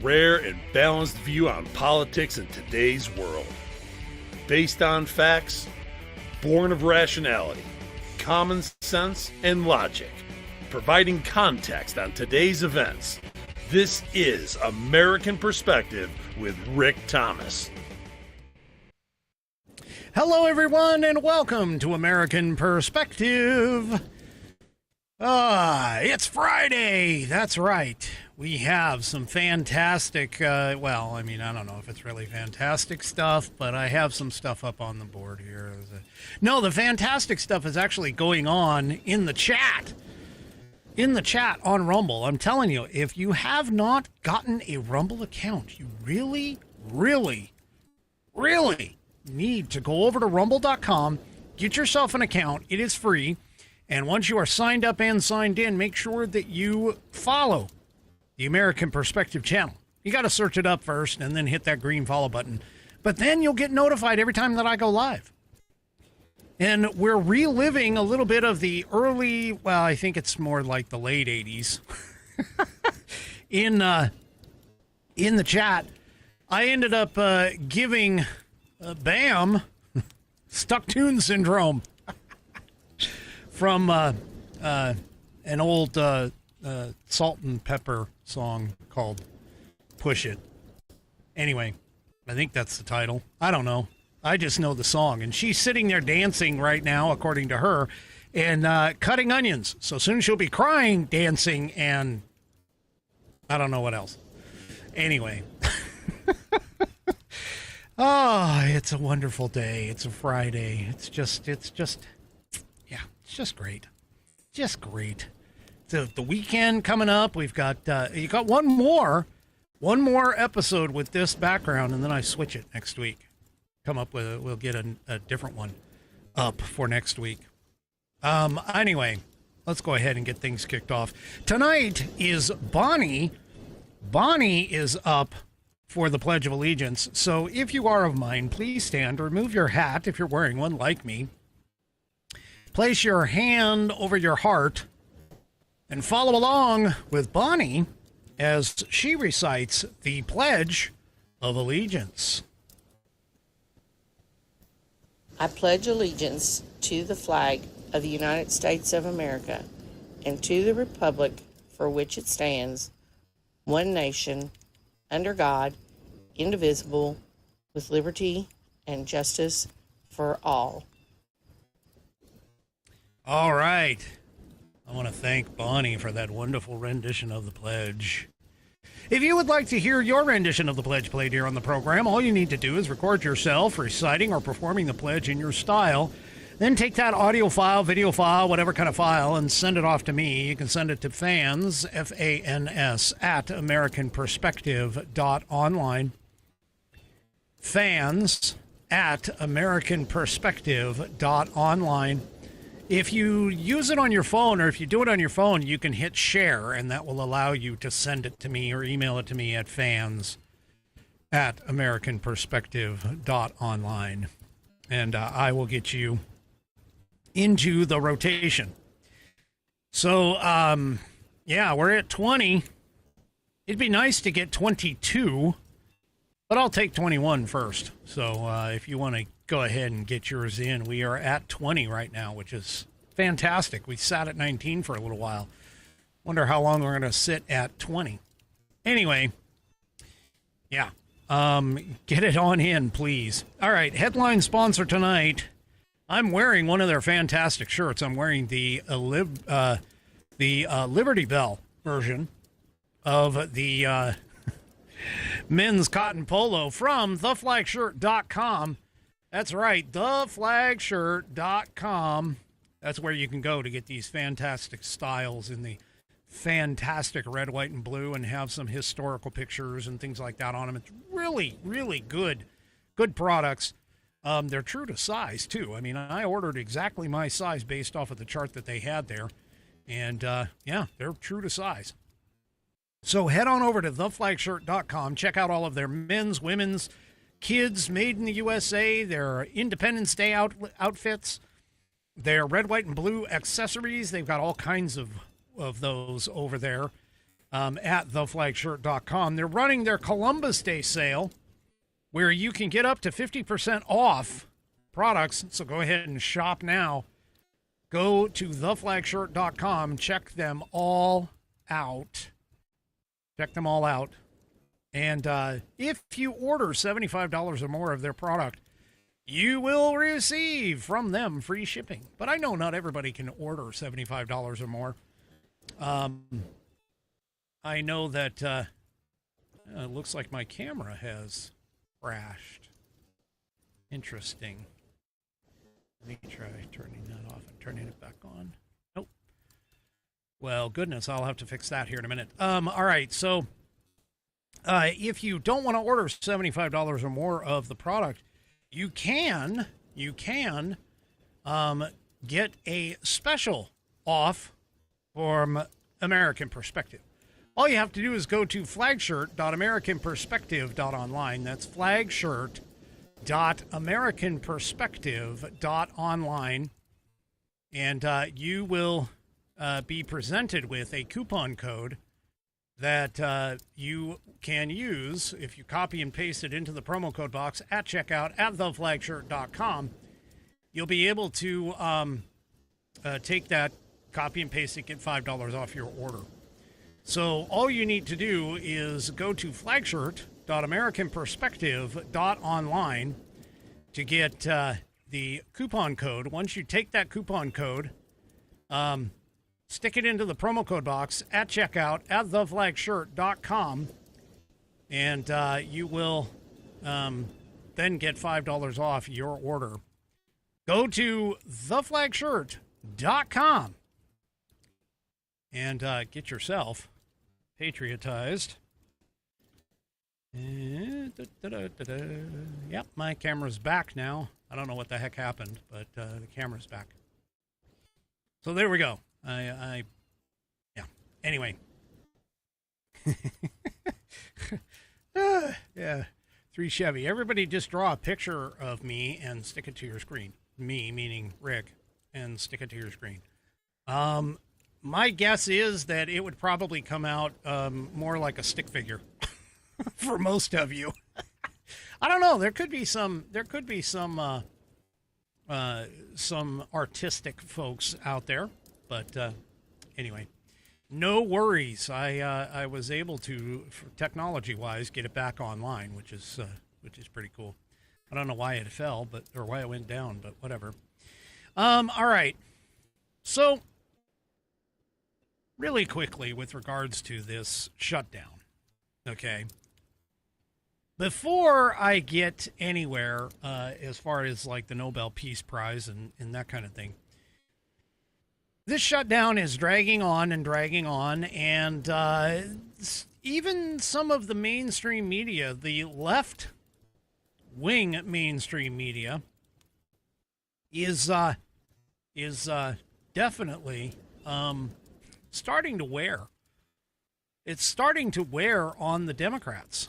rare and balanced view on politics in today's world. Based on facts, born of rationality, common sense, and logic, providing context on today's events. This is American Perspective with Rick Thomas. Hello, everyone, and welcome to American Perspective. It's Friday. That's right. We have some fantastic, I don't know if it's really fantastic stuff, but I have some stuff up on the board here. No, the fantastic stuff is actually going on in the chat. In the chat on Rumble. I'm telling you, if you have not gotten a Rumble account, you really need to go over to rumble.com, get yourself an account. It is free. And once you are signed up and signed in, make sure that you follow the American Perspective channel. You got to search it up first and then hit that green follow button. But then you'll get notified every time that I go live. And we're reliving a little bit of the early, I think it's more like the late 80s. In the chat, I ended up giving Bam Stuck Tune Syndrome from an old Salt and Pepper song called Push It. Anyway, I think that's the title. I don't know. I just know the song. And she's sitting there dancing right now, according to her, and cutting onions. So soon she'll be crying, dancing, and I don't know what else. Anyway. It's a wonderful day. It's a Friday. It's just great. Just great. The weekend coming up. We've got, you got one more episode with this background, and then I switch it next week. We'll get a different one up for next week. Anyway, let's go ahead and get things kicked off. Tonight is Bonnie. Bonnie is up for the Pledge of Allegiance. So if you are of mine, please stand, remove your hat if you're wearing one like me. Place your hand over your heart and follow along with Bonnie as she recites the Pledge of Allegiance. I pledge allegiance to the flag of the United States of America and to the republic for which it stands, one nation, under God, indivisible, with liberty and justice for all. All right. I want to thank Bonnie for that wonderful rendition of the pledge. If you would like to hear your rendition of the pledge played here on the program, all you need to do is record yourself reciting or performing the pledge in your style. Then take that audio file, video file, whatever kind of file, and send it off to me. You can send it to fans, F-A-N-S, at americanperspective.online. Fans at americanperspective.online. If you use it on your phone, or if you do it on your phone, you can hit share, and that will allow you to send it to me or email it to me at fans at americanperspective.online. And I will get you into the rotation. So, we're at 20. It'd be nice to get 22, but I'll take 21 first. So if you want to go ahead and get yours in, we are at 20 right now, which is fantastic. We sat at 19 for a little while. Wonder how long we're going to sit at 20. Anyway, get it on in, please. All right, headline sponsor tonight. I'm wearing one of their fantastic shirts. I'm wearing the Liberty Bell version of the men's cotton polo from theflagshirt.com. That's right, theflagshirt.com. That's where you can go to get these fantastic styles in the fantastic red, white, and blue, and have some historical pictures and things like that on them. It's really, really good products. They're true to size, too. I mean, I ordered exactly my size based off of the chart that they had there. And, they're true to size. So head on over to theflagshirt.com. Check out all of their men's, women's, kids made in the USA, their Independence Day outfits, their red, white, and blue accessories. They've got all kinds of those over there. at theflagshirt.com. They're running their Columbus Day sale where you can get up to 50% off products. So go ahead and shop now. Go to theflagshirt.com. Check them all out. Check them all out. And if you order $75 or more of their product, you will receive from them free shipping. But I know not everybody can order $75 or more. I know that it looks like my camera has crashed. Interesting. Let me try turning that off and turning it back on. Nope. Well, goodness, I'll have to fix that here in a minute. All right, so if you don't want to order $75 or more of the product, you can get a special off from American Perspective. All you have to do is go to flagshirt.americanperspective.online. That's flagshirt.americanperspective.online. And you will be presented with a coupon code that you can use if you copy and paste it into the promo code box at checkout at theflagshirt.com. You'll be able to take that, copy and paste it, get $5 off your order. So all you need to do is go to flagshirt.americanperspective.online to get the coupon code. Once you take that coupon code, stick it into the promo code box at checkout at theflagshirt.com, and you will then get $5 off your order. Go to theflagshirt.com and get yourself patriotized. Yep, my camera's back now. I don't know what the heck happened, but the camera's back. So there we go. Yeah. Anyway. Yeah. 3 Chevy. Everybody just draw a picture of me and stick it to your screen. Me, meaning Rick, and stick it to your screen. My guess is that it would probably come out more like a stick figure for most of you. I don't know. There could be some artistic folks out there, but anyway, no worries. I was able to, technology-wise, get it back online, which is pretty cool. I don't know why it fell, or why it went down, but whatever. All right. So, really quickly, with regards to this shutdown, okay? Before I get anywhere, as far as like the Nobel Peace Prize and that kind of thing, this shutdown is dragging on, and even some of the mainstream media, the left-wing mainstream media, is definitely starting to wear. It's starting to wear on the Democrats.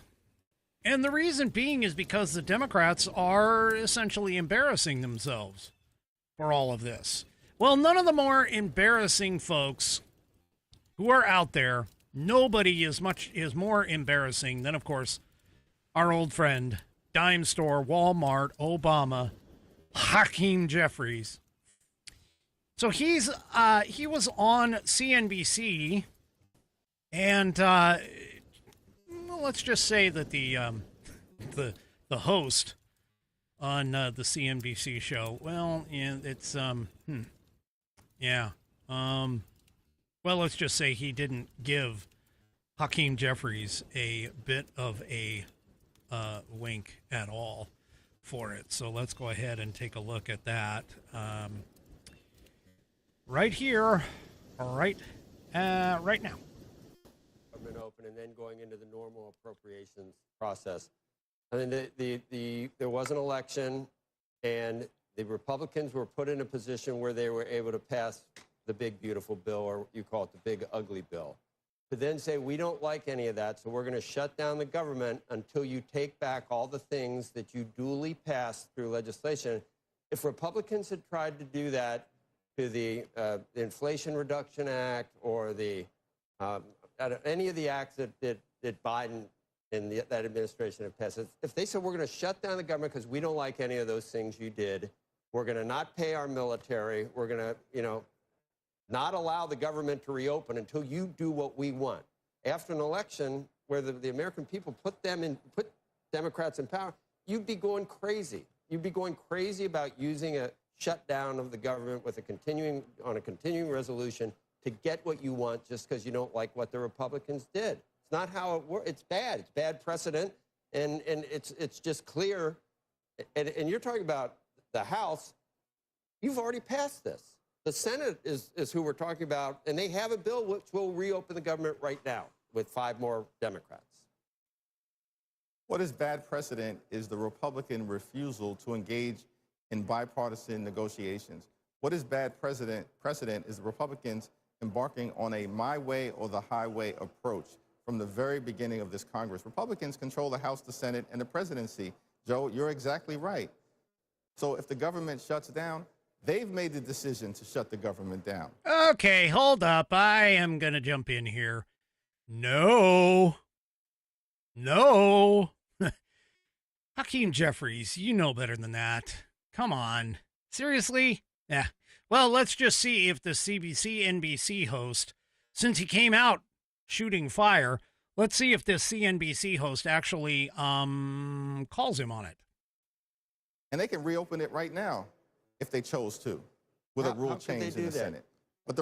And the reason being is because the Democrats are essentially embarrassing themselves for all of this. Well, none of the more embarrassing folks who are out there, nobody is more embarrassing than, of course, our old friend, Dime Store, Walmart, Obama, Hakeem Jeffries. So he was on CNBC, and let's just say that the host on the CNBC show, well, yeah, it's well, let's just say he didn't give Hakeem Jeffries a bit of a wink at all for it. So let's go ahead and take a look at that. Right here, right now. Government open and then going into the normal appropriations process. I mean, there was an election, and the Republicans were put in a position where they were able to pass the big, beautiful bill, or you call it the big, ugly bill. To then say, we don't like any of that, so we're going to shut down the government until you take back all the things that you duly passed through legislation. If Republicans had tried to do that to the Inflation Reduction Act or the any of the acts that Biden and that administration have passed, if they said we're going to shut down the government because we don't like any of those things you did, we're going to not pay our military, we're going to, not allow the government to reopen until you do what we want. After an election where the American people put Democrats in power, you'd be going crazy. You'd be going crazy about using a shutdown of the government with a continuing resolution to get what you want just because you don't like what the Republicans did. It's not how it works. It's bad. It's bad precedent, and it's just clear. And you're talking about the House. You've already passed this. The Senate is who we're talking about, and they have a bill which will reopen the government right now with 5 more Democrats. What is bad precedent is the Republican refusal to engage in bipartisan negotiations. What is bad precedent is the Republicans embarking on a my way or the highway approach from the very beginning of this Congress. Republicans control the House, the Senate, and the presidency. Joe, you're exactly right. So if the government shuts down, they've made the decision to shut the government down. Okay, hold up. I am going to jump in here. No. Hakeem Jeffries, you know better than that. Come on. Seriously? Yeah. Well, let's just see if the CNBC host, since he came out shooting fire, let's see if this CNBC host actually calls him on it. And they can reopen it right now if they chose to, with a rule change in the Senate. But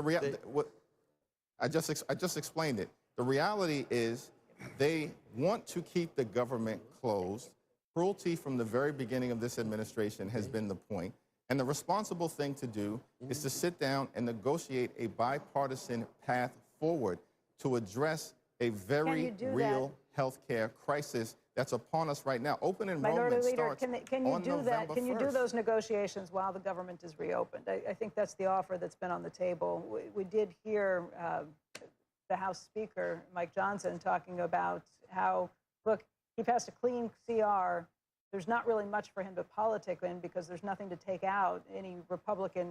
I just explained it. The reality is they want to keep the government closed. Cruelty from the very beginning of this administration has been the point. And the responsible thing to do is to sit down and negotiate a bipartisan path forward to address a very real health care crisis that's upon us right now. Open enrollment starts on November 1st. Can you do those negotiations while the government is reopened? I think that's the offer that's been on the table. We did hear the House Speaker, Mike Johnson, talking about how, look, he passed a clean CR. There's not really much for him to politic in because there's nothing to take out. Any Republican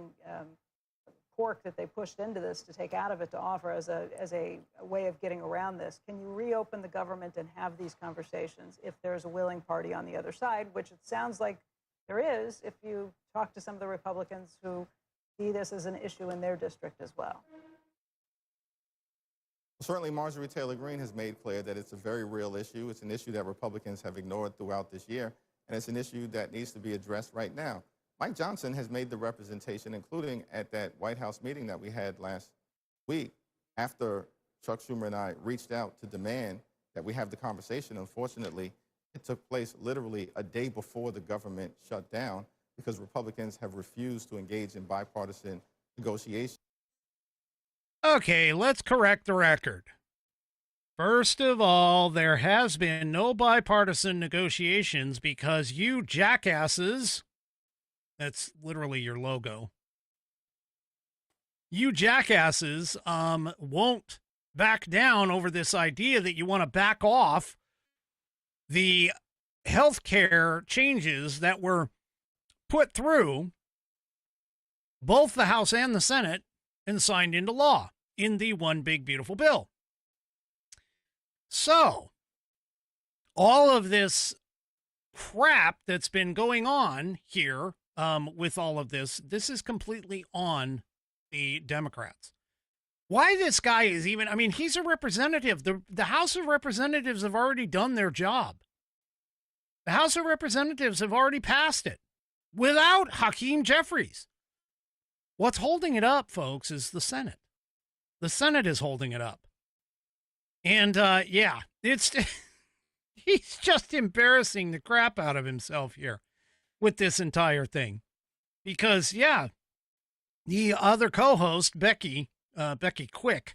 pork that they pushed into this to take out of it to offer as a way of getting around this. Can you reopen the government and have these conversations if there's a willing party on the other side, which it sounds like there is if you talk to some of the Republicans who see this as an issue in their district as well? Certainly, Marjorie Taylor Greene has made clear that it's a very real issue. It's an issue that Republicans have ignored throughout this year, and it's an issue that needs to be addressed right now. Mike Johnson has made the representation, including at that White House meeting that we had last week, after Chuck Schumer and I reached out to demand that we have the conversation. Unfortunately, it took place literally a day before the government shut down because Republicans have refused to engage in bipartisan negotiations. Okay, let's correct the record. First of all, there has been no bipartisan negotiations because you jackasses, that's literally your logo, you jackasses won't back down over this idea that you want to back off the healthcare changes that were put through both the House and the Senate and signed into law in the one big beautiful bill. So, all of this crap that's been going on here with all of this is completely on the Democrats. Why this guy is even, I mean, he's a representative. The House of Representatives have already done their job. The House of Representatives have already passed it without Hakeem Jeffries. What's holding it up, folks, is the Senate. The Senate is holding it up. And, yeah, it's he's just embarrassing the crap out of himself here with this entire thing. Because, yeah, the other co-host, Becky Quick,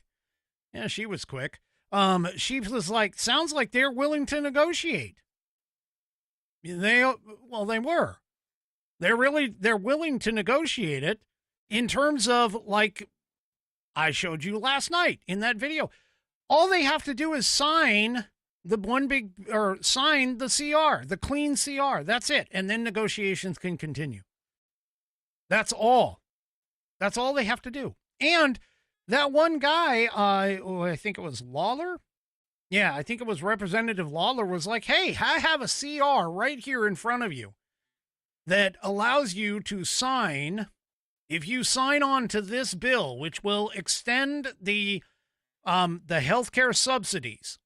yeah, she was quick. She was like, sounds like they're willing to negotiate. They were. They're willing to negotiate it. In terms of, like I showed you last night in that video, all they have to do is sign the CR, the clean CR. That's it. And then negotiations can continue. That's all. That's all they have to do. And That one guy, I think it was Lawler. Yeah, I think it was Representative Lawler was like, hey, I have a CR right here in front of you that allows you to sign. If you sign on to this bill, which will extend the healthcare subsidies,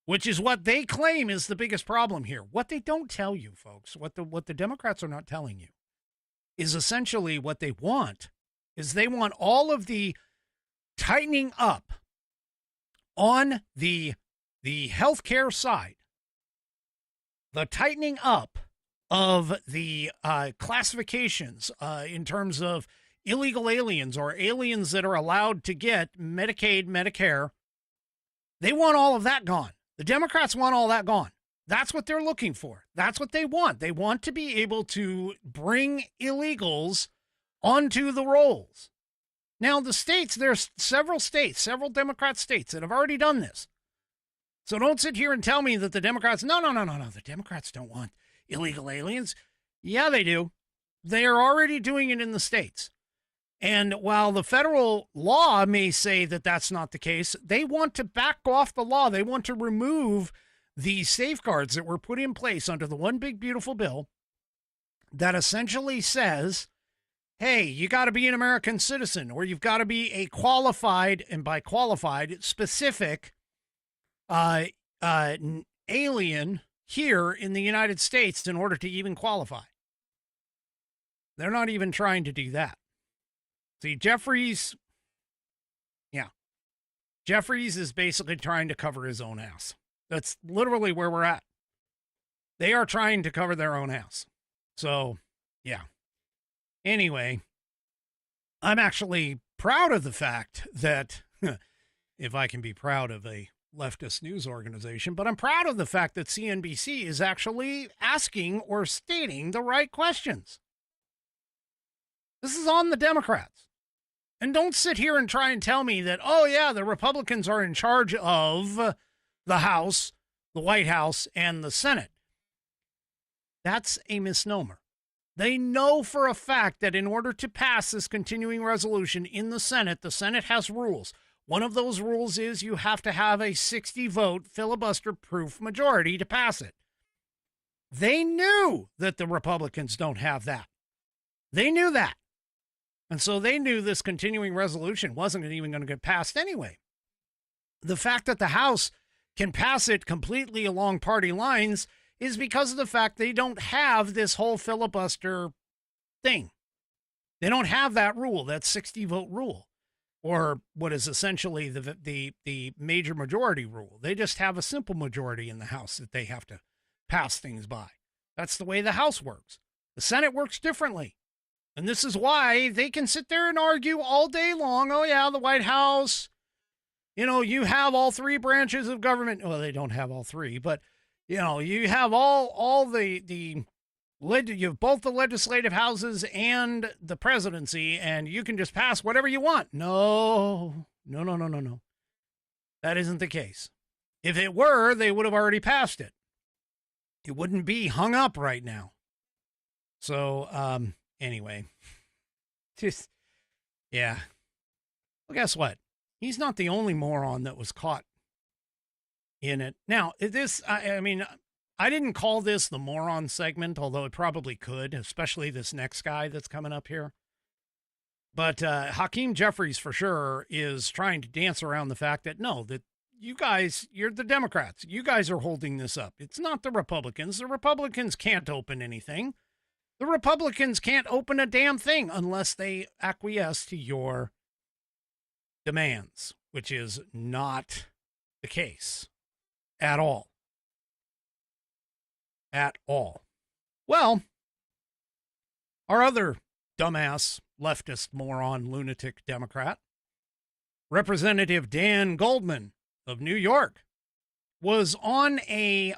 which is what they claim is the biggest problem here. What they don't tell you, folks, what the Democrats are not telling you, is essentially what they want is they want all of the tightening up on the healthcare side, the tightening up of the classifications in terms of illegal aliens or aliens that are allowed to get Medicaid, Medicare. They want all of that gone. The Democrats want all that gone. That's what they're looking for. That's what they want. They want to be able to bring illegals onto the rolls. Now, the states, there's several states, several Democrat states that have already done this. So don't sit here and tell me that the Democrats, no. The Democrats don't want illegal aliens. Yeah, they do. They are already doing it in the states. And while the federal law may say that that's not the case, they want to back off the law. They want to remove the safeguards that were put in place under the One Big Beautiful Bill that essentially says, hey, you got to be an American citizen, or you've got to be a qualified, and by qualified, specific alien here in the United States in order to even qualify. They're not even trying to do that. See, Jeffries is basically trying to cover his own ass. That's literally where we're at. They are trying to cover their own ass. So, yeah. Anyway, I'm actually proud of the fact that, if I can be proud of a leftist news organization, but I'm proud of the fact that CNBC is actually asking or stating the right questions. This is on the Democrats. And don't sit here and try and tell me that, oh, yeah, the Republicans are in charge of the House, the White House, and the Senate. That's a misnomer. They know for a fact that in order to pass this continuing resolution in the Senate has rules. One of those rules is you have to have a 60-vote filibuster-proof majority to pass it. They knew that the Republicans don't have that. They knew that. And so they knew this continuing resolution wasn't even going to get passed anyway. The fact that the House can pass it completely along party lines is because of the fact they don't have this whole filibuster thing. They don't have that rule, that 60-vote rule, or what is essentially the major majority rule. They just have a simple majority in the House that they have to pass things by. That's the way the House works. The Senate works differently. And this is why they can sit there and argue all day long. Oh, yeah, the White House, you have all three branches of government. Well, they don't have all three, but, you have all you have both the legislative houses and the presidency, and you can just pass whatever you want. No. That isn't the case. If it were, they would have already passed it. It wouldn't be hung up right now. So, anyway, yeah. Well, guess what? He's not the only moron that was caught in it. Now, I didn't call this the moron segment, although it probably could, especially this next guy that's coming up here. But Hakeem Jeffries, for sure, is trying to dance around the fact that, no, that you guys, you're the Democrats. You guys are holding this up. It's not the Republicans. The Republicans can't open anything. The Republicans can't open a damn thing unless they acquiesce to your demands, which is not the case at all. At all. Well, our other dumbass, leftist, moron, lunatic Democrat, Representative Dan Goldman of New York, was on a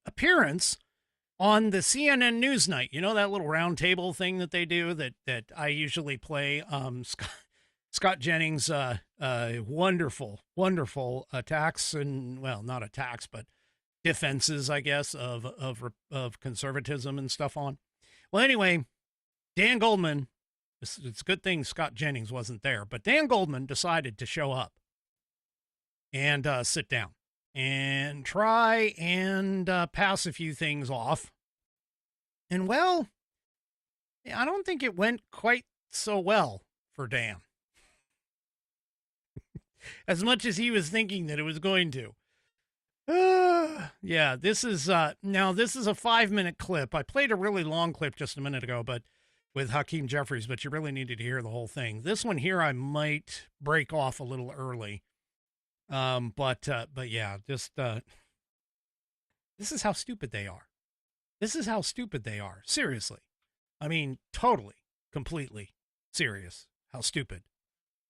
appearance on the CNN Newsnight. You know that little round table thing that they do that I usually play? Scott Jennings' wonderful attacks, and, well, not attacks, but defenses, I guess, of conservatism and stuff on. Well, anyway, Dan Goldman It's a good thing Scott Jennings wasn't there. But Dan Goldman decided to show up and sit down and try and pass a few things off. And, well, I don't think it went quite so well for Dan. As much as he was thinking that it was going to. Yeah, this is now this is a 5-minute clip. I played a really long clip just a minute ago, but with Hakeem Jeffries, but you really needed to hear the whole thing. This one here, I might break off a little early. But yeah, just this is how stupid they are. This is how stupid they are. Seriously. I mean, totally, completely serious how stupid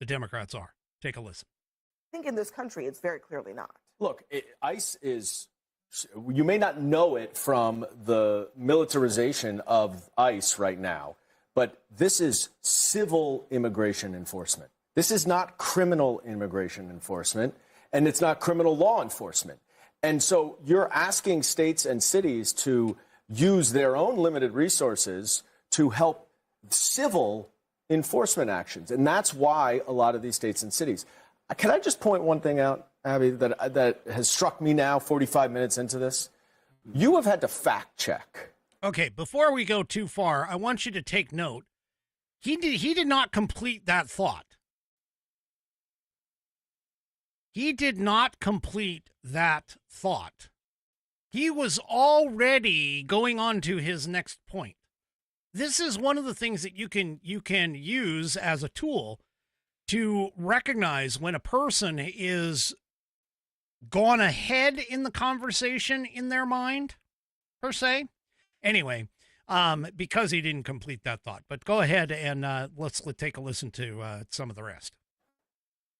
the Democrats are. Take a listen. I think in this country, it's very clearly not. Look, ICE is, you may not know it from the militarization of ICE right now, but this is civil immigration enforcement. This is not criminal immigration enforcement, and it's not criminal law enforcement. And so you're asking states and cities to use their own limited resources to help civil enforcement actions. And that's why a lot of these states and cities. Can I just point one thing out, Abby, that has struck me now 45 minutes into this? You have had to fact check. Okay, before we go too far, I want you to take note. He did not complete that thought. He did not complete that thought. He was already going on to his next point. This is one of the things that you can use as a tool to recognize when a person is gone ahead in the conversation in their mind, per se. Anyway, because he didn't complete that thought. But go ahead and let's take a listen to some of the rest.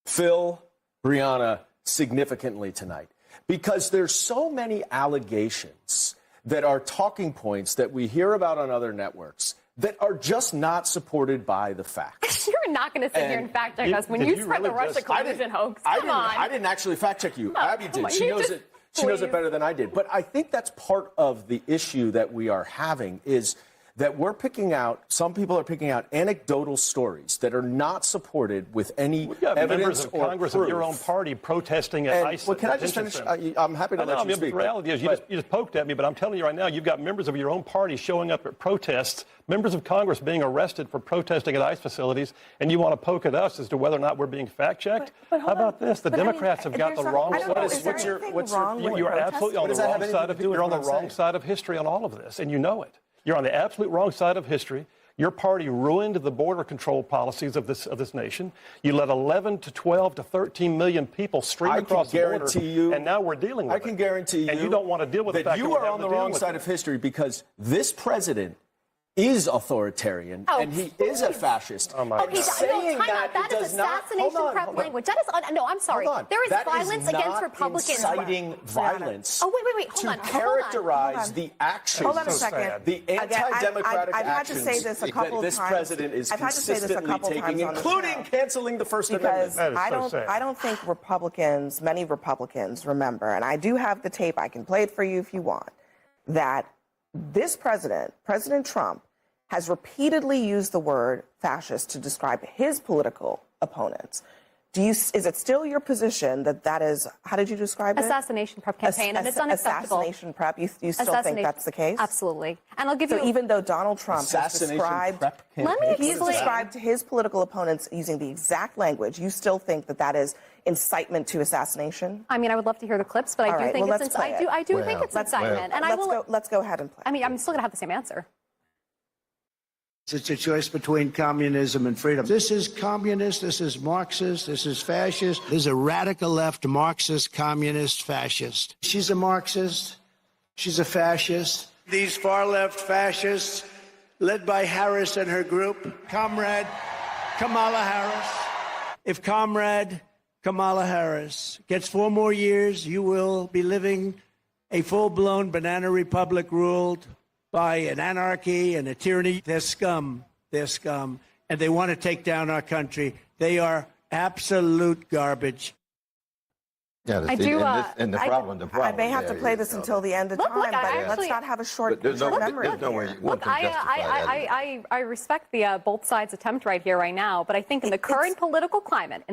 Phil, Brianna, significantly tonight, because there's so many allegations that are talking points that we hear about on other networks that are just not supported by the facts. You're not going to sit here and fact check us when you spread the Russia collusion hoax. Come on. I didn't actually fact check you. No, Abby did. She knows it. She knows it better than I did. But I think that's part of the issue that we are having is that we're picking out, some people are picking out anecdotal stories that are not supported with any evidence members of or Congress proof. of your own party protesting at ICE. Well, can I just finish? I'm happy to let you speak. The reality is you just poked at me, but I'm telling you right now, you've got members of your own party showing up at protests, members of Congress being arrested for protesting at ICE facilities, and you want to poke at us as to whether or not we're being fact-checked? How about this? The Democrats have got the wrong side. You're absolutely on the wrong side of You're on the wrong side of history on all of this, and you know it. You're on the absolute wrong side of history. Your party ruined the border control policies of this nation. You let 11 to 12 to 13 million people stream across the border, and now we're dealing with it. I can guarantee you, and you don't want to deal with the fact that you are on the wrong side of history because this president is authoritarian and he is a fascist. Okay, that is assassination prep language. That is no. I'm sorry. There is violence against Republicans. Inciting violence. Oh wait. Hold on. To characterize the actions. Hold on a second. The anti-democratic I've had to actions say this a couple that this of times. president is I've had to say this a consistently couple taking, times on the including show. canceling the First Amendment. Because I don't think Republicans, many Republicans, remember, and I do have the tape. I can play it for you if you want. That this president, President Trump, has repeatedly used the word fascist to describe his political opponents. Is it still your position that is, how did you describe it? Assassination prep campaign, and it's unacceptable. Assassination prep, you still think that's the case? Absolutely. And I'll give you... So even though Donald Trump has described... He's described his political opponents using the exact language, you still think that is incitement to assassination? I mean, I would love to hear the clips, but I do think it's incitement. I do think it's incitement. And let's go ahead and play. I mean, I'm still going to have the same answer. It's a choice between communism and freedom. This is communist, this is Marxist, this is fascist. This is a radical left Marxist, communist, fascist. She's a Marxist, she's a fascist. These far left fascists, led by Harris and her group, Comrade Kamala Harris. If Comrade Kamala Harris gets 4 more years, you will be living a full-blown banana republic ruled by an anarchy and a tyranny. They're scum. They're scum. And they want to take down our country. They are absolute garbage. Yeah, I do. And the problem. I may have to play this until the end of time, but let's not have a short memory. There's no way one Look, can justify that. I respect the both sides attempt right here, right now, but I think in the current political climate,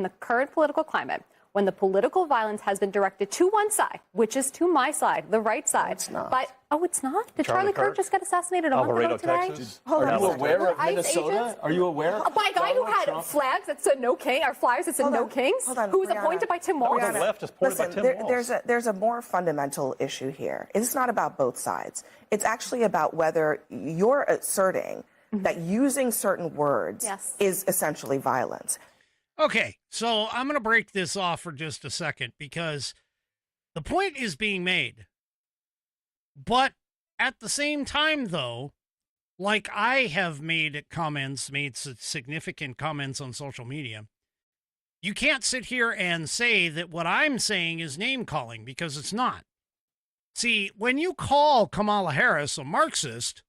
when the political violence has been directed to one side, which is to my side, the right side. It's not. But, it's not? Did Charlie Kirk just get assassinated a month ago today? Texas. Hold Are on you a second. aware of ICE Minnesota? agents? Are you aware? By a guy who had flags that said no king, or flyers that said Hold no on. kings, Hold on, who was Brianna. appointed by Tim Walz. The left is appointed by Listen, Tim Walz. there's a more fundamental issue here. It's not about both sides. It's actually about whether you're asserting that using certain words is essentially violence. Okay, so I'm going to break this off for just a second because the point is being made. But at the same time, though, like I have made significant comments on social media, you can't sit here and say that what I'm saying is name calling because it's not. See, when you call Kamala Harris a Marxist,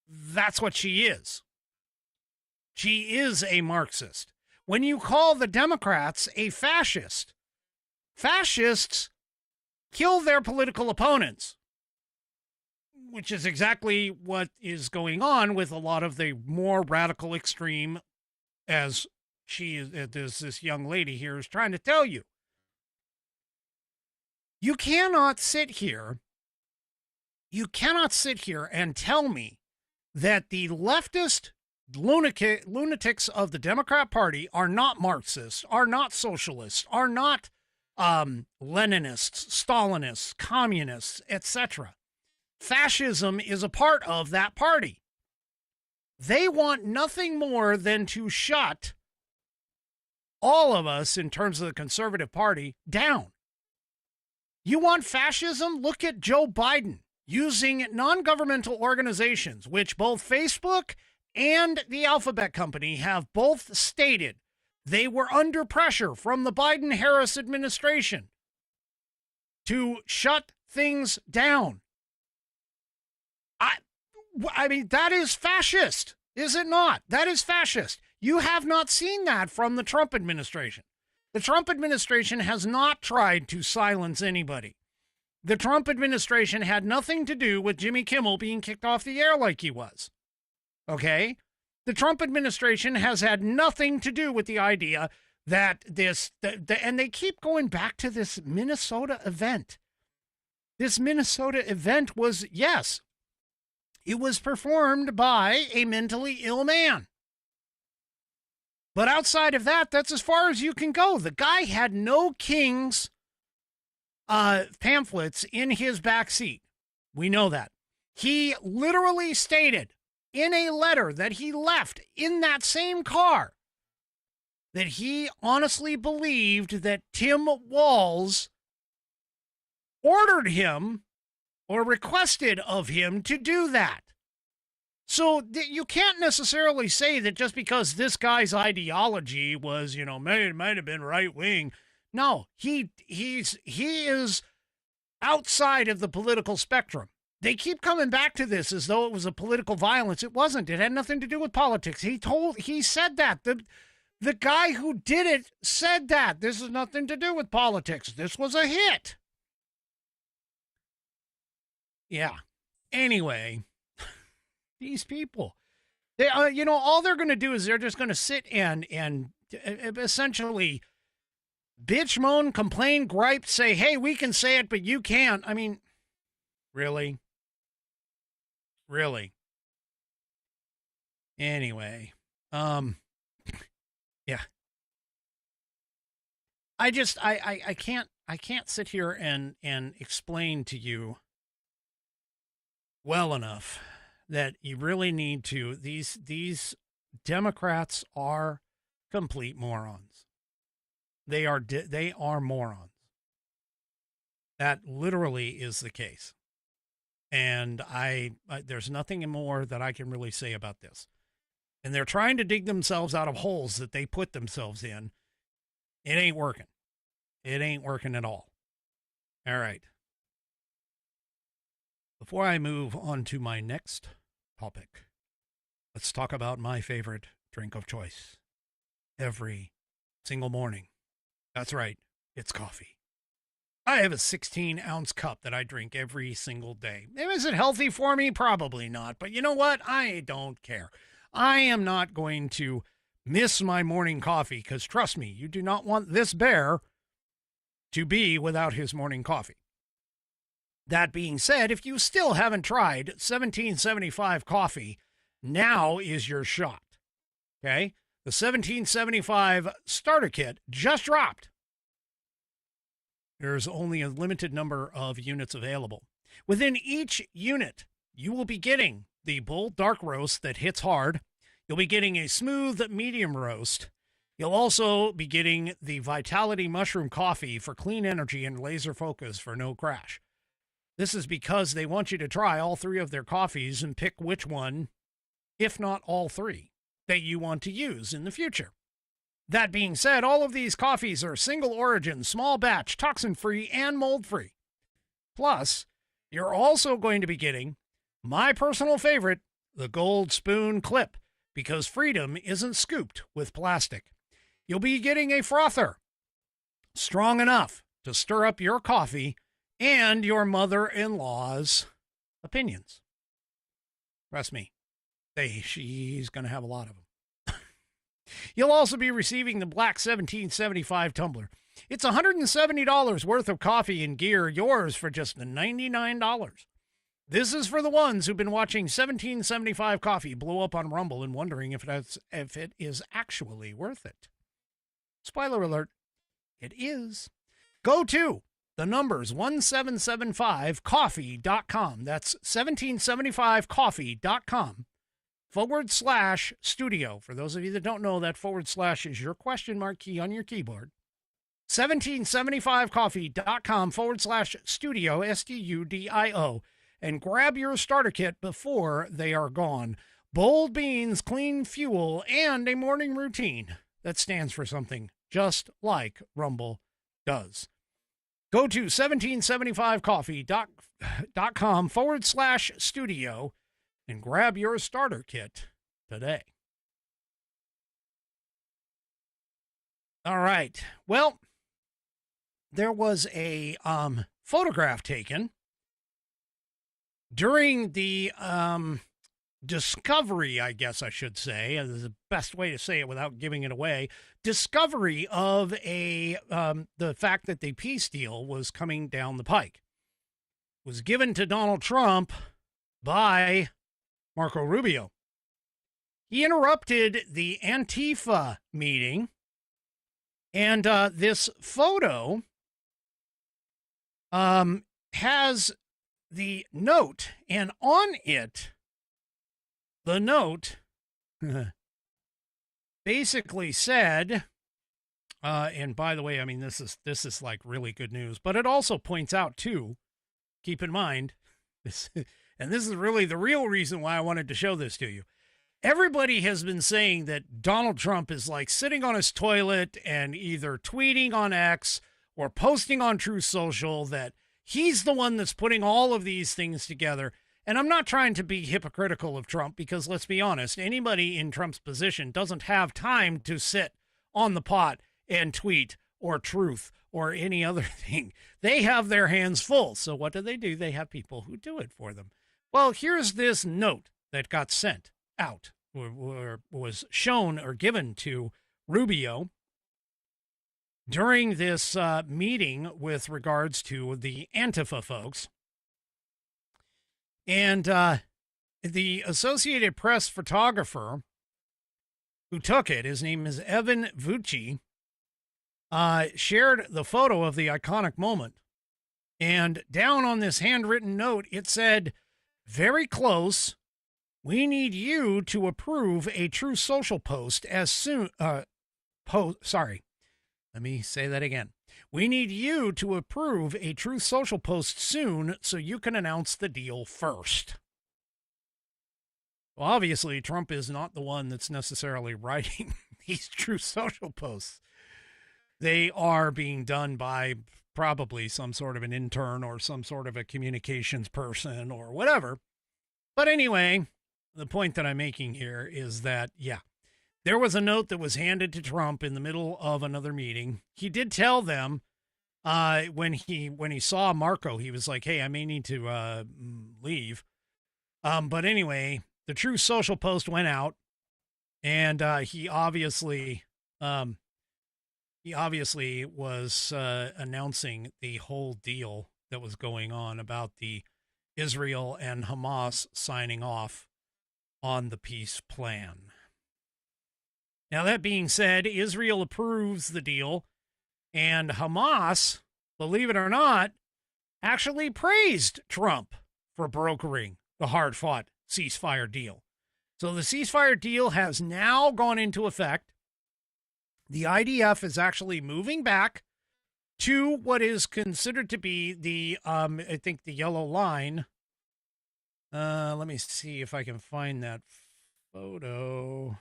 that's what she is. She is a Marxist. When you call the Democrats a fascist, fascists kill their political opponents, which is exactly what is going on with a lot of the more radical extreme, as this young lady here is trying to tell you. You cannot sit here and tell me that the leftist lunatics of the Democrat Party are not Marxists, are not socialists, are not Leninists, Stalinists, communists, etc. Fascism is a part of that party. They want nothing more than to shut all of us, in terms of the conservative party, down. You want fascism? Look at Joe Biden using non-governmental organizations, which both Facebook and the Alphabet Company have both stated they were under pressure from the Biden-Harris administration to shut things down. I mean, that is fascist, is it not? That is fascist. You have not seen that from the Trump administration. The Trump administration has not tried to silence anybody. The Trump administration had nothing to do with Jimmy Kimmel being kicked off the air like he was. Okay? The Trump administration has had nothing to do with the idea that and they keep going back to this Minnesota event. This Minnesota event was, yes, it was performed by a mentally ill man. But outside of that, that's as far as you can go. The guy had no King's pamphlets in his back seat. We know that. He literally stated in a letter that he left in that same car that he honestly believed that Tim Walz ordered him or requested of him to do that. So you can't necessarily say that just because this guy's ideology was, might have been right wing. No, he is outside of the political spectrum. They keep coming back to this as though it was a political violence. It wasn't. It had nothing to do with politics. He said that. The guy who did it said that. This has nothing to do with politics. This was a hit. Yeah. Anyway, these people, they all they're going to do is they're just going to sit and essentially bitch, moan, complain, gripe, say, hey, we can say it, but you can't. I mean, really? Really? Anyway, yeah. I can't sit here and explain to you well enough that you really need to. These Democrats are complete morons. They are morons. That literally is the case. And there's nothing more that I can really say about this. And they're trying to dig themselves out of holes that they put themselves in. It ain't working. It ain't working at all. All right. Before I move on to my next topic, let's talk about my favorite drink of choice every single morning. That's right. It's coffee. I have a 16-ounce cup that I drink every single day. Is it healthy for me? Probably not. But you know what? I don't care. I am not going to miss my morning coffee because, trust me, you do not want this bear to be without his morning coffee. That being said, if you still haven't tried 1775 coffee, now is your shot. Okay? The 1775 starter kit just dropped. There's only a limited number of units available. Within each unit, you will be getting the bold dark roast that hits hard. You'll be getting a smooth medium roast. You'll also be getting the Vitality Mushroom Coffee for clean energy and laser focus for no crash. This is because they want you to try all three of their coffees and pick which one, if not all three, that you want to use in the future. That being said, all of these coffees are single origin, small batch, toxin-free, and mold-free. Plus, you're also going to be getting my personal favorite, the Gold Spoon Clip, because freedom isn't scooped with plastic. You'll be getting a frother, strong enough to stir up your coffee and your mother-in-law's opinions. Trust me, she's going to have a lot of them. You'll also be receiving the Black 1775 tumbler. It's $170 worth of coffee and gear, yours for just $99. This is for the ones who've been watching 1775 coffee blow up on Rumble and wondering if it is actually worth it. Spoiler alert, it is. Go to the numbers 1775coffee.com. That's 1775coffee.com. /studio. For those of you that don't know, that / is your question mark key on your keyboard. 1775coffee.com /studio, STUDIO, and grab your starter kit before they are gone. Bold beans, clean fuel, and a morning routine that stands for something just like Rumble does. Go to 1775coffee.com /studio and grab your starter kit today. All right. Well, there was a photograph taken during the discovery, I guess I should say, is the best way to say it without giving it away, discovery of the fact that the peace deal was coming down the pike. It was given to Donald Trump by Marco Rubio. He interrupted the Antifa meeting, and this photo has the note, and on it, the note basically said, and by the way, I mean, this is like really good news, but it also points out too, keep in mind, this, and this is really the real reason why I wanted to show this to you. Everybody has been saying that Donald Trump is like sitting on his toilet and either tweeting on X or posting on Truth Social that he's the one that's putting all of these things together. And I'm not trying to be hypocritical of Trump because, let's be honest, anybody in Trump's position doesn't have time to sit on the pot and tweet or truth or any other thing. They have their hands full. So what do? They have people who do it for them. Well, here's this note that got sent out or was shown or given to Rubio during this meeting with regards to the Antifa folks. And the Associated Press photographer who took it, his name is Evan Vucci, shared the photo of the iconic moment. And down on this handwritten note, it said, "Very close. We need you to approve a True Social post as soon." Sorry. Let me say that again. "We need you to approve a Truth Social post soon so you can announce the deal first." Well, obviously, Trump is not the one that's necessarily writing these Truth Social posts. They are being done by probably some sort of an intern or some sort of a communications person or whatever. But anyway, the point that I'm making here is that, yeah, there was a note that was handed to Trump in the middle of another meeting. He did tell them when he saw Marco, he was like, "Hey, I may need to leave." But anyway, the Truth Social post went out, and he obviously was announcing the whole deal that was going on about the Israel and Hamas signing off on the peace plan. Now, that being said, Israel approves the deal, and Hamas, believe it or not, actually praised Trump for brokering the hard-fought ceasefire deal. So the ceasefire deal has now gone into effect. The IDF is actually moving back to what is considered to be the, I think, the yellow line. Let me see if I can find that photo.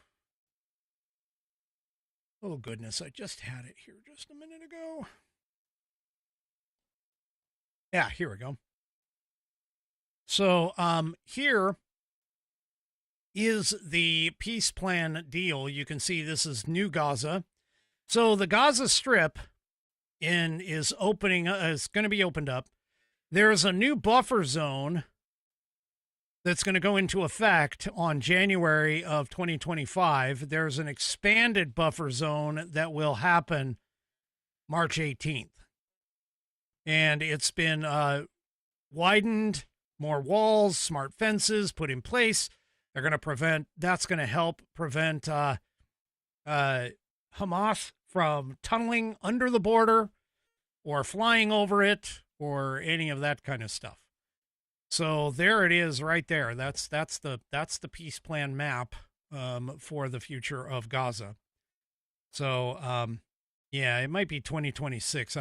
Oh, goodness, I just had it here just a minute ago. Yeah, here we go. So here is the peace plan deal. You can see this is New Gaza. So the Gaza Strip is opening, is going to be opened up. There's a new buffer zone that's going to go into effect on January of 2025. There's an expanded buffer zone that will happen March 18th. And it's been widened, more walls, smart fences put in place. They're going to that's going to help prevent Hamas from tunneling under the border or flying over it or any of that kind of stuff. So there it is right there. That's the peace plan map for the future of Gaza. So yeah, it might be 2026.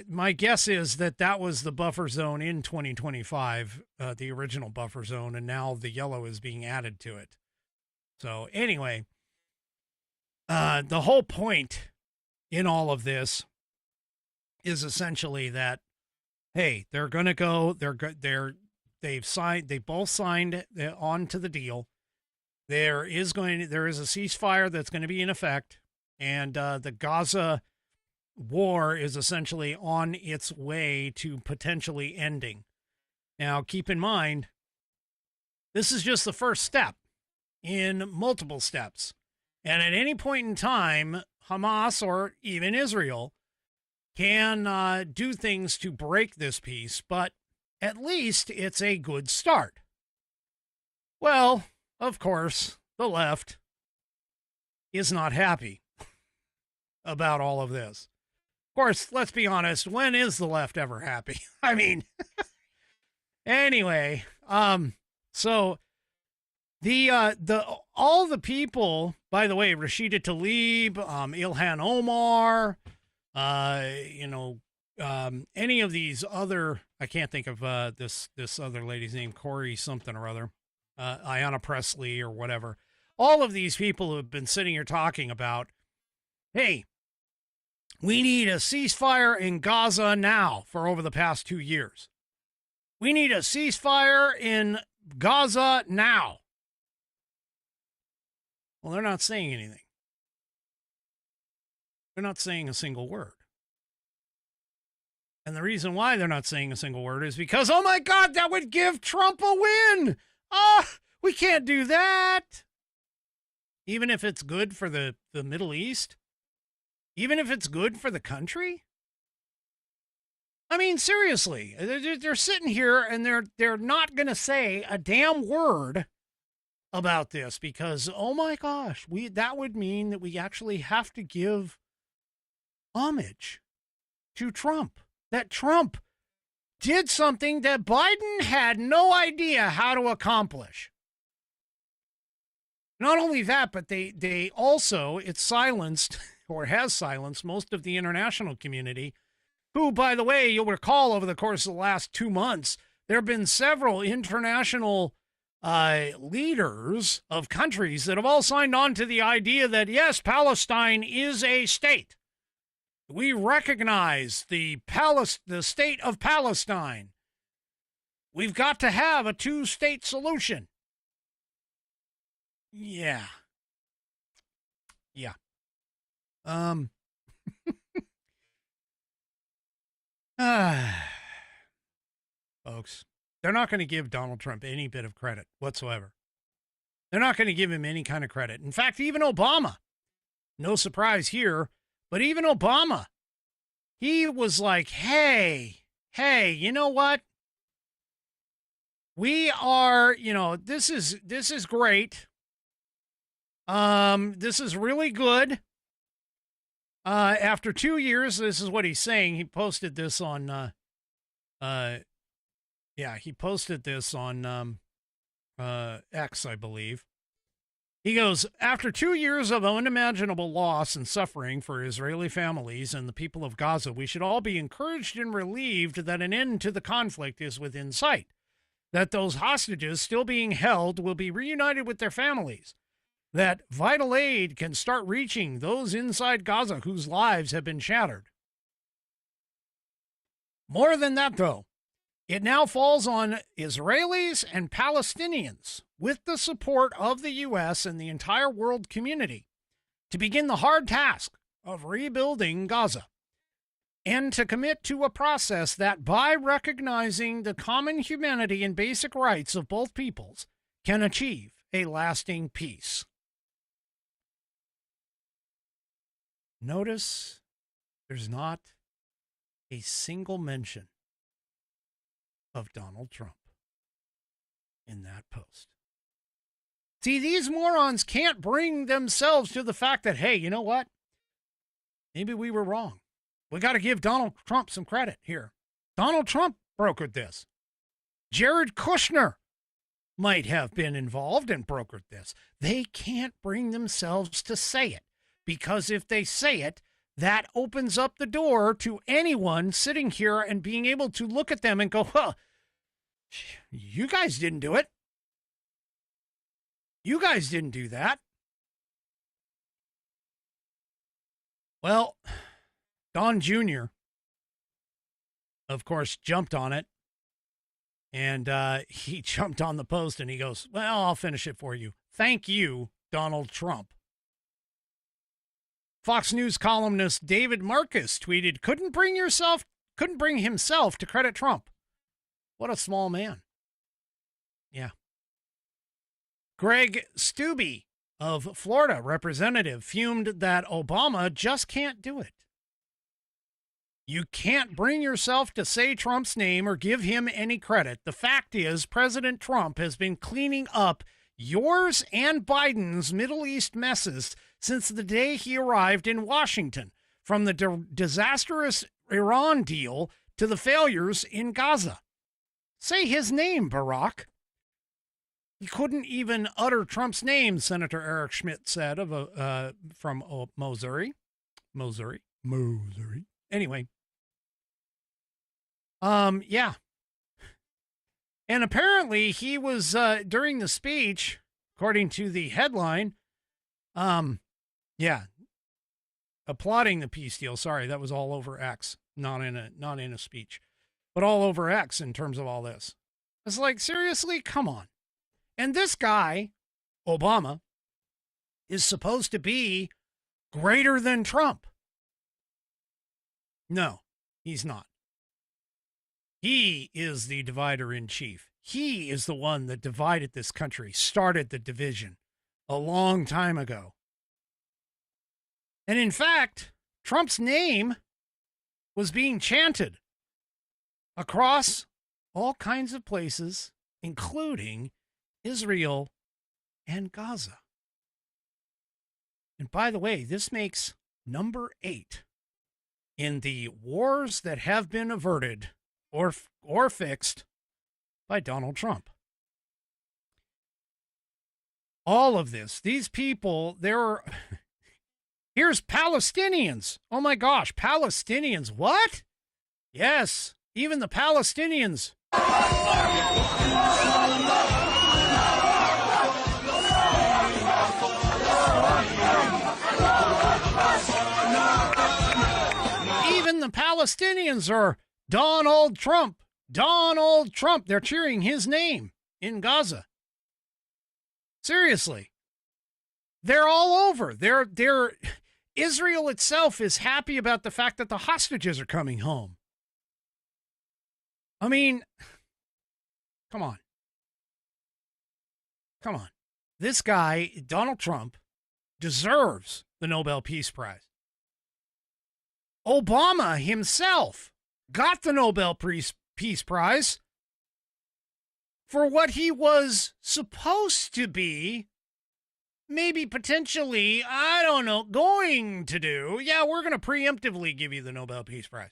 My guess is that was the buffer zone in 2025, the original buffer zone, and now the yellow is being added to it. So anyway, the whole point in all of this is essentially that, hey, they're going to go, they both signed on to the deal. There is a ceasefire that's going to be in effect, and the Gaza war is essentially on its way to potentially ending. Now, keep in mind, this is just the first step in multiple steps. And at any point in time, Hamas or even Israel can do things to break this peace, but at least it's a good start. Well, of course, the left is not happy about all of this. Of course, let's be honest, when is the left ever happy? I mean, anyway, so all the people, by the way, Rashida Tlaib, Ilhan Omar, any of these other, I can't think of this other lady's name, Corey something or other, Ayanna Pressley or whatever. All of these people who have been sitting here talking about, hey, we need a ceasefire in Gaza now for over the past 2 years. We need a ceasefire in Gaza now. Well, they're not saying anything. They're not saying a single word. And the reason why they're not saying a single word is because, oh my God, that would give Trump a win. We can't do that. Even if it's good for the Middle East. Even if it's good for the country. I mean, seriously, they're sitting here and they're not going to say a damn word about this because, oh my gosh, that would mean that we actually have to give homage to Trump. That Trump did something that Biden had no idea how to accomplish. Not only that, but they also, it silenced or has silenced most of the international community, who, by the way, you'll recall over the course of the last 2 months, there have been several international leaders of countries that have all signed on to the idea that, yes, Palestine is a state. We recognize the state of Palestine. We've got to have a two-state solution. Yeah. Folks, they're not going to give Donald Trump any bit of credit whatsoever. They're not going to give him any kind of credit. In fact, even Obama, no surprise here, but even Obama, he was like, hey, you know what? We are, this is great. This is really good. After 2 years, this is what he's saying. He posted this on, X, I believe. He goes, after 2 years of unimaginable loss and suffering for Israeli families and the people of Gaza, we should all be encouraged and relieved that an end to the conflict is within sight, that those hostages still being held will be reunited with their families, that vital aid can start reaching those inside Gaza whose lives have been shattered. More than that, though, it now falls on Israelis and Palestinians, with the support of the U.S. and the entire world community, to begin the hard task of rebuilding Gaza and to commit to a process that, by recognizing the common humanity and basic rights of both peoples, can achieve a lasting peace. Notice there's not a single mention of Donald Trump in that post. See, these morons can't bring themselves to the fact that, hey, you know what? Maybe we were wrong. We got to give Donald Trump some credit here. Donald Trump brokered this. Jared Kushner might have been involved and brokered this. They can't bring themselves to say it, because if they say it, that opens up the door to anyone sitting here and being able to look at them and go, well, you guys didn't do it. You guys didn't do that. Well, Don Jr., of course, jumped on it. And he jumped on the post and he goes, well, I'll finish it for you. Thank you, Donald Trump. Fox News columnist David Marcus tweeted, couldn't bring himself to credit Trump. What a small man. Yeah. Greg Steube of Florida, representative, fumed that Obama just can't do it. You can't bring yourself to say Trump's name or give him any credit. The fact is, President Trump has been cleaning up yours and Biden's Middle East messes since the day he arrived in Washington, from the disastrous Iran deal to the failures in Gaza. Say his name, Barack. He couldn't even utter Trump's name, Senator Eric Schmidt said from Missouri. Anyway. Yeah. And apparently he was, during the speech, according to the headline, applauding the peace deal. Sorry, that was all over X, not in a speech, but all over X in terms of all this. It's like, seriously, come on. And this guy, Obama, is supposed to be greater than Trump. No, he's not. He is the divider in chief. He is the one that divided this country, started the division a long time ago. And in fact, Trump's name was being chanted across all kinds of places, including Israel and Gaza. And by the way, this makes number 8 in the wars that have been averted or fixed by Donald Trump. All of this, these people, here's Palestinians. Oh my gosh, Palestinians. What? Yes, even the Palestinians. Even the Palestinians are Donald Trump. Donald Trump. They're cheering his name in Gaza. Seriously. They're all over. Israel itself is happy about the fact that the hostages are coming home. I mean, come on. Come on. This guy, Donald Trump, deserves the Nobel Peace Prize. Obama himself got the Nobel Peace Prize for what he was supposed to be, maybe potentially, I don't know, going to do. Yeah, we're going to preemptively give you the Nobel Peace Prize.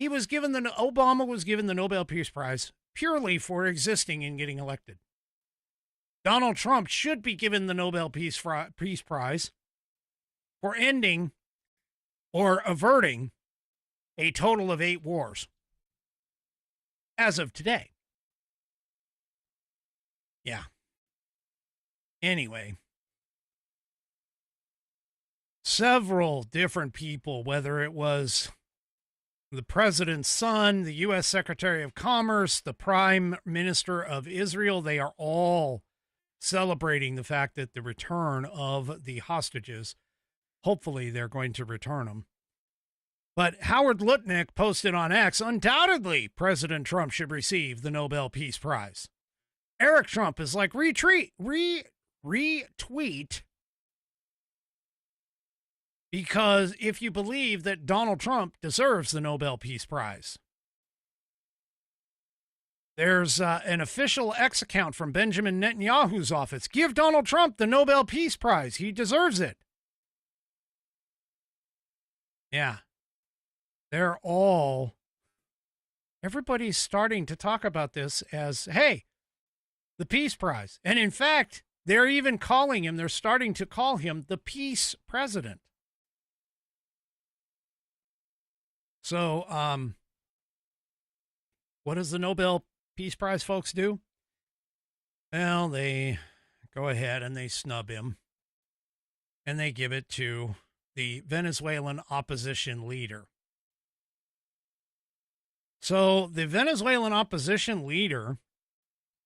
Obama was given the Nobel Peace Prize purely for existing and getting elected. Donald Trump should be given the Nobel Peace Prize for ending or averting a total of 8 wars as of today. Yeah. Anyway, several different people, whether it was the president's son, the U.S. Secretary of Commerce, the Prime Minister of Israel, they are all celebrating the fact that the return of the hostages, hopefully they're going to return them. But Howard Lutnick posted on X, undoubtedly President Trump should receive the Nobel Peace Prize. Eric Trump is like, retweet, because if you believe that Donald Trump deserves the Nobel Peace Prize. There's an official X account from Benjamin Netanyahu's office. Give Donald Trump the Nobel Peace Prize. He deserves it. Yeah. Everybody's starting to talk about this as, hey, the Peace Prize. And in fact, they're even they're starting to call him the Peace President. So, what does the Nobel Peace Prize folks do? Well, they go ahead and they snub him. And they give it to the Venezuelan opposition leader. So the Venezuelan opposition leader,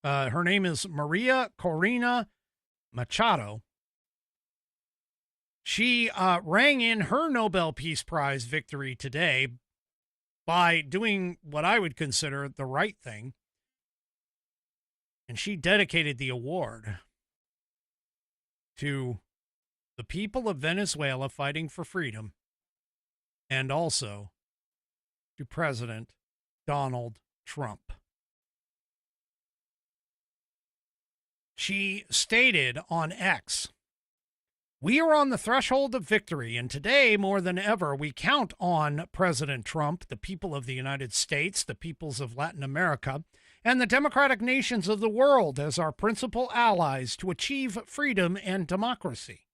her name is Maria Corina Machado. She rang in her Nobel Peace Prize victory today by doing what I would consider the right thing. And she dedicated the award to the people of Venezuela fighting for freedom, and also to President Donald Trump. She stated on X, "We are on the threshold of victory, and today, more than ever, we count on President Trump, the people of the United States, the peoples of Latin America, and the democratic nations of the world as our principal allies to achieve freedom and democracy.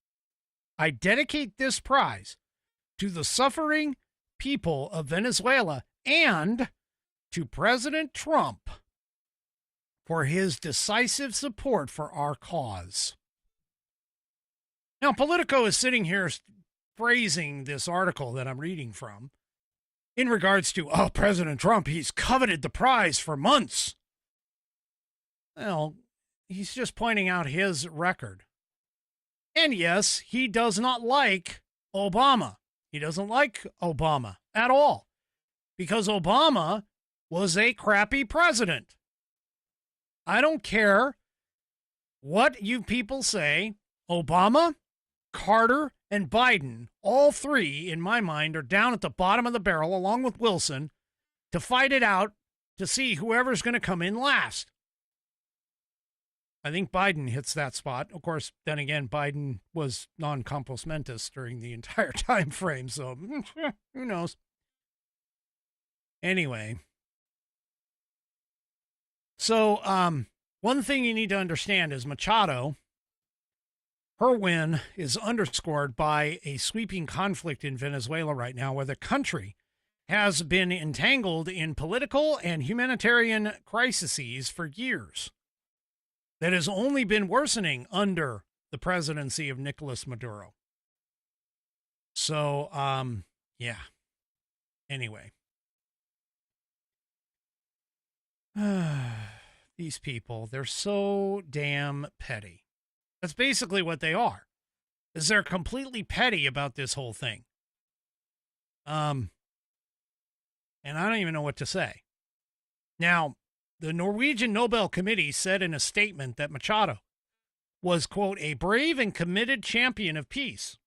I dedicate this prize to the suffering people of Venezuela and to President Trump for his decisive support for our cause." Now, Politico is sitting here praising this article that I'm reading from in regards to, President Trump, he's coveted the prize for months. Well, he's just pointing out his record. And yes, he does not like Obama. He doesn't like Obama at all because Obama was a crappy president. I don't care what you people say. Obama, Carter, and Biden, all three, in my mind, are down at the bottom of the barrel, along with Wilson, to fight it out to see whoever's going to come in last. I think Biden hits that spot. Of course, then again, Biden was non-compos mentis during the entire time frame, so who knows? Anyway. So, one thing you need to understand is Machado, her win is underscored by a sweeping conflict in Venezuela right now, where the country has been entangled in political and humanitarian crises for years. That has only been worsening under the presidency of Nicolas Maduro. So, yeah. Anyway. These people, they're so damn petty. That's basically what they are. Is they're completely petty about this whole thing. And I don't even know what to say. Now, the Norwegian Nobel Committee said in a statement that Machado was, quote, a brave and committed champion of peace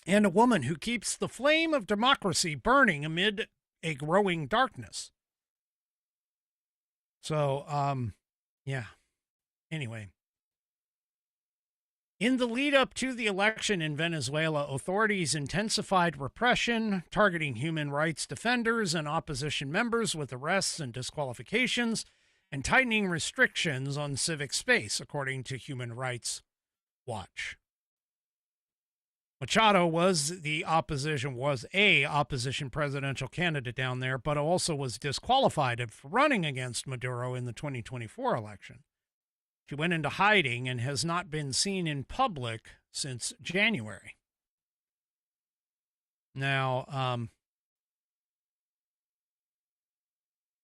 and a woman who keeps the flame of democracy burning amid a growing darkness. So, yeah. Anyway. In the lead up to the election in Venezuela, authorities intensified repression, targeting human rights defenders and opposition members with arrests and disqualifications, and tightening restrictions on civic space, according to Human Rights Watch. Machado was a opposition presidential candidate down there, but also was disqualified for running against Maduro in the 2024 election. She went into hiding and has not been seen in public since January. Now,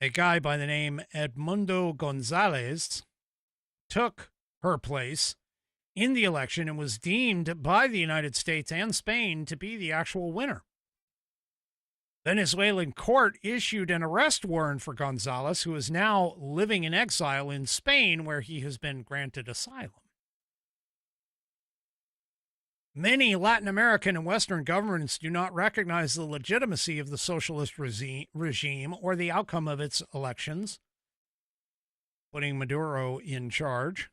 a guy by the name Edmundo Gonzalez took her place in the election and was deemed by the United States and Spain to be the actual winner. Venezuelan court issued an arrest warrant for Gonzalez, who is now living in exile in Spain, where he has been granted asylum. Many Latin American and Western governments do not recognize the legitimacy of the socialist regime or the outcome of its elections, putting Maduro in charge.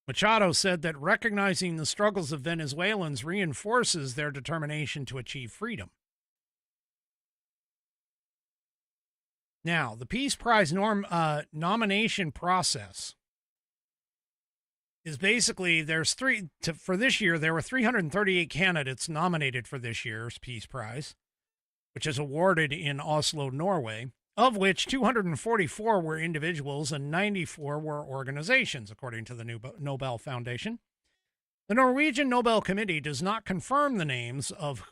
Machado said that recognizing the struggles of Venezuelans reinforces their determination to achieve freedom. Now, the Peace Prize nomination process is basically, for this year, there were 338 candidates nominated for this year's Peace Prize, which is awarded in Oslo, Norway, of which 244 were individuals and 94 were organizations, according to the Nobel Foundation. The Norwegian Nobel Committee does not confirm the names of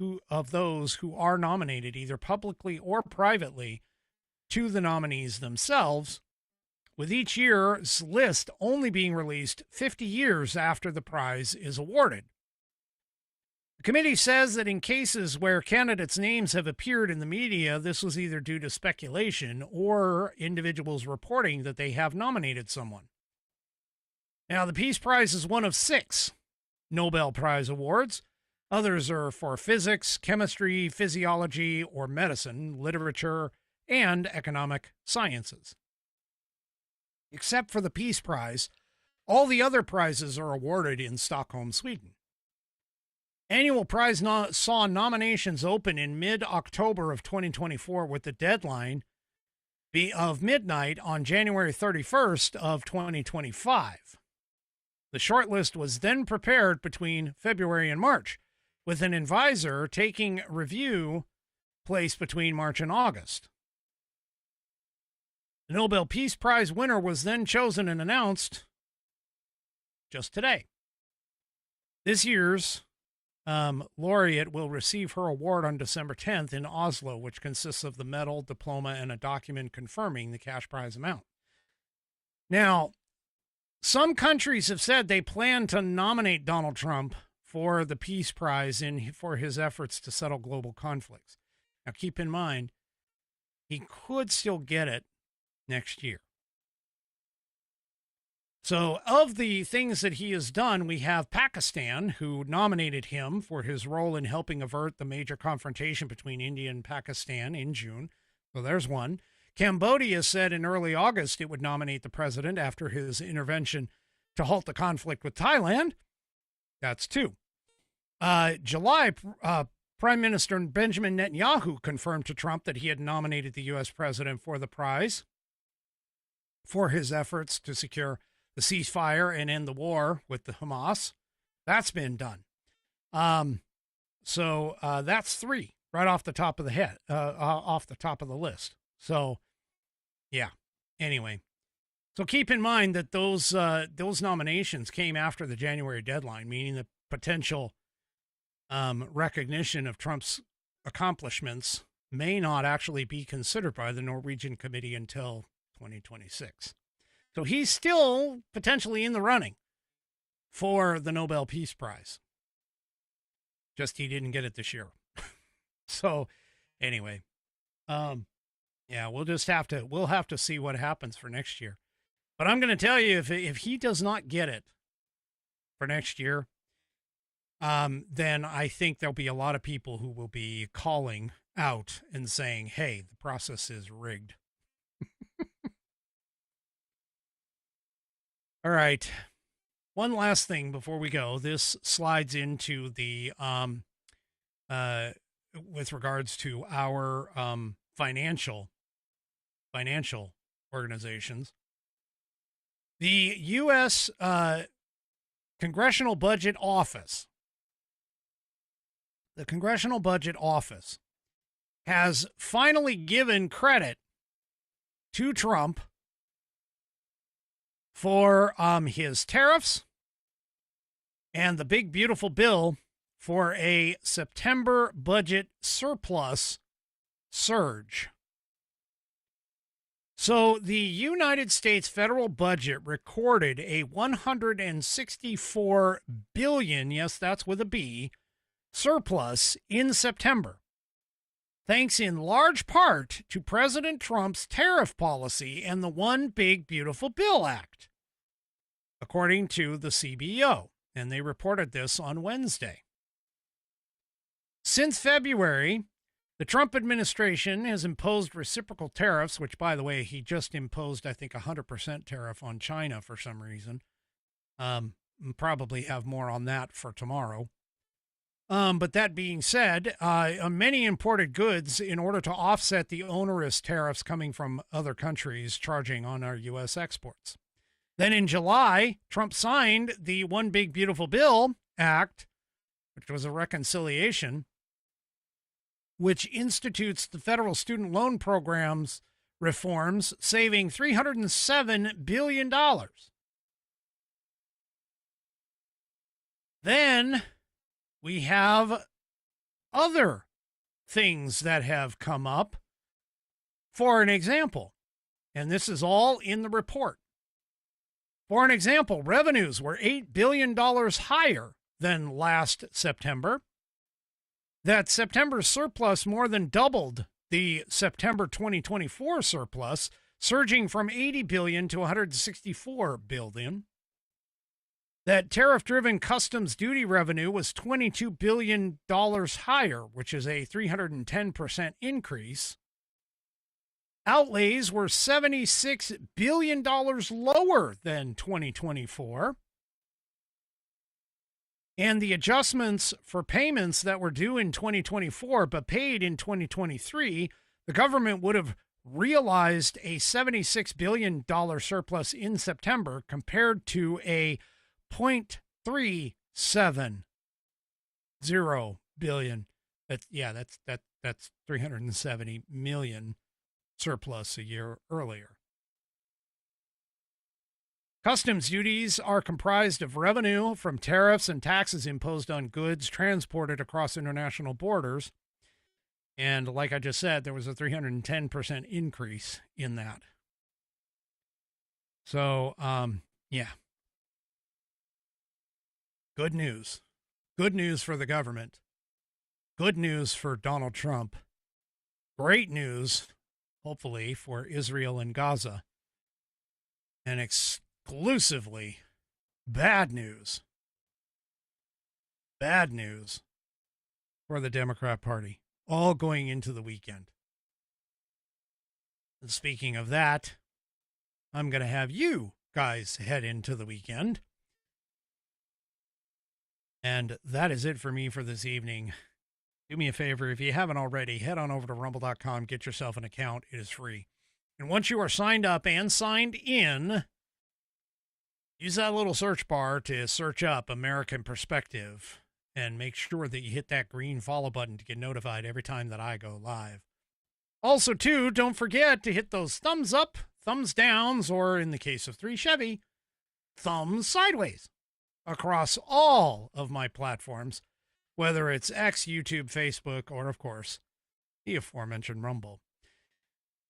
those who are nominated, either publicly or privately, to the nominees themselves, with each year's list only being released 50 years after the prize is awarded. The committee says that in cases where candidates' names have appeared in the media, this was either due to speculation or individuals reporting that they have nominated someone. Now, the Peace Prize is one of 6 Nobel Prize awards. Others are for physics, chemistry, physiology, or medicine, literature, and economic sciences. Except for the Peace Prize, all the other prizes are awarded in Stockholm, Sweden. Annual prize saw nominations open in mid-October of 2024 with the deadline of midnight on January 31st of 2025. The shortlist was then prepared between February and March, with an advisor taking review place between March and August. The Nobel Peace Prize winner was then chosen and announced just today. This year's laureate will receive her award on December 10th in Oslo, which consists of the medal, diploma, and a document confirming the cash prize amount. Now, some countries have said they plan to nominate Donald Trump for the Peace Prize for his efforts to settle global conflicts. Now, keep in mind, he could still get it next year. So, of the things that he has done, we have Pakistan, who nominated him for his role in helping avert the major confrontation between India and Pakistan in June. So there's one. Cambodia said in early August it would nominate the president after his intervention to halt the conflict with Thailand. That's 2. July, Prime Minister Benjamin Netanyahu confirmed to Trump that he had nominated the U.S. president for the prize for his efforts to secure the ceasefire and end the war with the Hamas. That's been done. So that's 3 right off the top of the off the top of the list. So, yeah. Anyway, so keep in mind that those nominations came after the January deadline, meaning the potential recognition of Trump's accomplishments may not actually be considered by the Norwegian committee until 2026. So he's still potentially in the running for the Nobel Peace Prize. Just he didn't get it this year. So anyway, Yeah, we'll have to see what happens for next year. But I'm going to tell you, if he does not get it for next year, then I think there'll be a lot of people who will be calling out and saying, hey, the process is rigged. All right. One last thing before we go. This slides into the, with regards to our financial organizations. The U.S. Congressional Budget Office. The Congressional Budget Office has finally given credit to Trump for his tariffs and the big, beautiful bill for a September budget surplus surge. So the United States federal budget recorded a $164 billion, yes, that's with a B, surplus in September, thanks in large part to President Trump's tariff policy and the One Big Beautiful Bill Act, according to the CBO, and they reported this on Wednesday. Since February, the Trump administration has imposed reciprocal tariffs, which, by the way, he just imposed, I think, 100% tariff on China for some reason. Probably have more on that for tomorrow. But that being said, many imported goods, in order to offset the onerous tariffs coming from other countries charging on our U.S. exports. Then in July, Trump signed the One Big Beautiful Bill Act, which was a reconciliation, which institutes the federal student loan programs reforms, saving $307 billion. Then we have other things that have come up. For an example, and this is all in the report. For an example, revenues were $8 billion higher than last September. That September surplus more than doubled the September 2024 surplus, surging from $80 billion to $164 billion. That tariff-driven customs duty revenue was $22 billion higher, which is a 310% increase. Outlays were $76 billion lower than 2024. And the adjustments for payments that were due in 2024 but paid in 2023, the government would have realized a $76 billion surplus in September compared to a $0.370 billion. That's 370 million surplus a year earlier. Customs duties are comprised of revenue from tariffs and taxes imposed on goods transported across international borders. And like I just said, there was a 310% increase in that. So, yeah. Good news. Good news for the government. Good news for Donald Trump. Great news, hopefully, for Israel and Gaza. And exclusively bad news. Bad news for the Democrat Party, all going into the weekend. And speaking of that, I'm going to have you guys head into the weekend. And that is it for me for this evening. Do me a favor, if you haven't already, head on over to rumble.com, get yourself an account. It is free. And once you are signed up and signed in, use that little search bar to search up American Perspective and make sure that you hit that green follow button to get notified every time that I go live. Also, too, don't forget to hit those thumbs up, thumbs downs, or in the case of 3 Chevy, thumbs sideways across all of my platforms, whether it's X, YouTube, Facebook, or, of course, the aforementioned Rumble.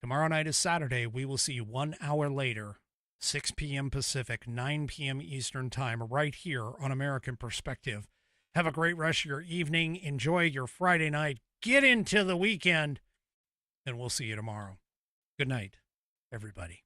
Tomorrow night is Saturday. We will see you 1 hour later, 6 p.m. Pacific, 9 p.m. Eastern Time, right here on American Perspective. Have a great rest of your evening. Enjoy your Friday night. Get into the weekend, and we'll see you tomorrow. Good night, everybody.